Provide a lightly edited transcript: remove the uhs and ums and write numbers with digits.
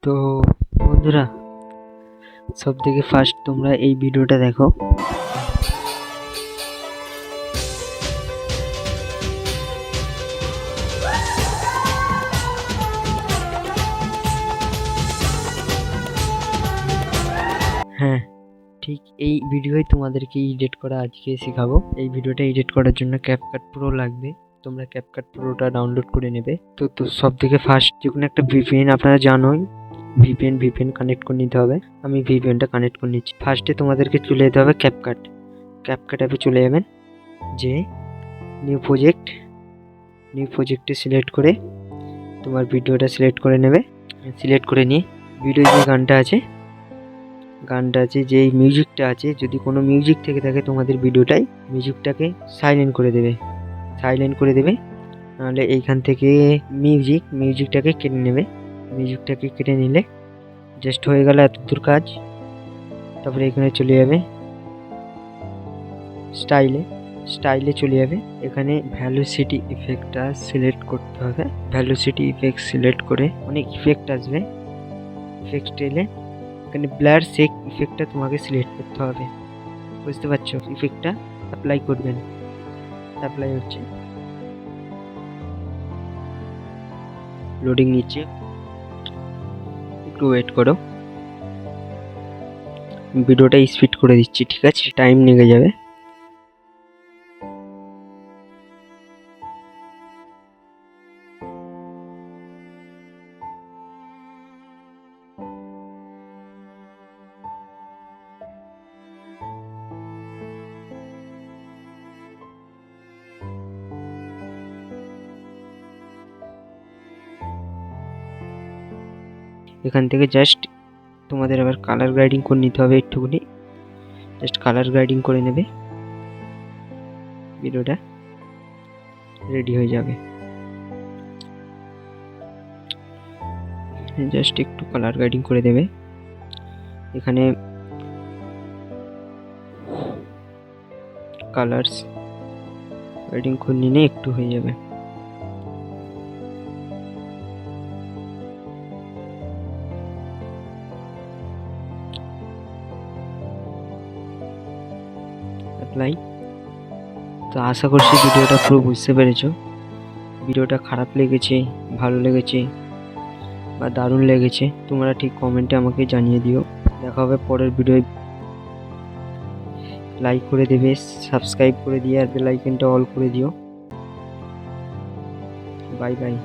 তো বন্ধুরা, সব থেকে ফার্স্ট তোমরা এই ভিডিওটা দেখো। হ্যাঁ, ঠিক এই ভিডিওই তোমাদেরকে এডিট করা আজকে শেখাবো। এই ভিডিওটা এডিট করার জন্য ক্যাপকাট প্রো লাগবে। তোমরা ক্যাপকাট প্রোটা ডাউনলোড করে নেবে। তো সব থেকে ফার্স্ট যে কোনো একটা ভিপিএন, আপনারা জানোই ভিপিএন কানেক্ট করে নিতে হবে। আমি ভিপিএনটা কানেক্ট করে নিচ্ছি। ফার্স্টে তোমাদেরকে চলে যেতে হবে ক্যাপকাট অ্যাপে চলে যাবেন। যে নিউ প্রজেক্টে সিলেক্ট করে তোমার ভিডিওটা সিলেক্ট করে নেবে। সিলেক্ট করে নিয়ে ভিডিও যে গানটা আছে যেই মিউজিকটা আছে, যদি কোনো মিউজিক থেকে থাকে তোমাদের ভিডিওটাই, মিউজিকটাকে সাইলেন্ট করে দেবে। নাহলে এইখান থেকে মিউজিকটাকে কেটে নেবে। মিউজিকটাকে কেটে নিলে জাস্ট হয়ে গেল এতদূর কাজ। তারপরে এখানে চলে যাবে স্টাইলে চলে যাবে। এখানে ভ্যালোসিটি ইফেক্টটা সিলেক্ট করতে হবে। ভ্যালোসিটি ইফেক্ট সিলেক্ট করে অনেক ইফেক্ট আসবে। ইফেক্ট এলে এখানে ব্লার শেক ইফেক্টটা তোমাকে সিলেক্ট করতে হবে। বুঝতে পারছো? ইফেক্টটা অ্যাপ্লাই করবেন। অ্যাপ্লাই হচ্ছে, লোডিং নিচ্ছে, একটু ওয়েট করো। ভিডিওটা স্পিড করে দিচ্ছি, ঠিক আছে? টাইম লেগে যাবে। এখান থেকে জাস্ট তোমাদের আবার কালার গ্রেডিং করে নিতে হবে একটুখানি। জাস্ট কালার গ্রেডিং করে নেবে, ভিডিওটা রেডি হয়ে যাবে। জাস্ট একটু কালার গ্রেডিং করে দেবে। এখানে কালার্স গ্রেডিং করে নিলে একটু হয়ে যাবে। অ্যাপ্লাই। তো আশা করছি ভিডিওটা পুরো বুঝতে পেরেছো। ভিডিওটা খারাপ লেগেছে, ভালো লেগেছে বা দারুণ লেগেছে, তোমরা ঠিক কমেন্টে আমাকে জানিয়ে দিও। দেখা হবে পরের ভিডিও। লাইক করে দেবে, সাবস্ক্রাইব করে দিয়ে আর বেল আইকনটা অল করে দিও। Bye bye.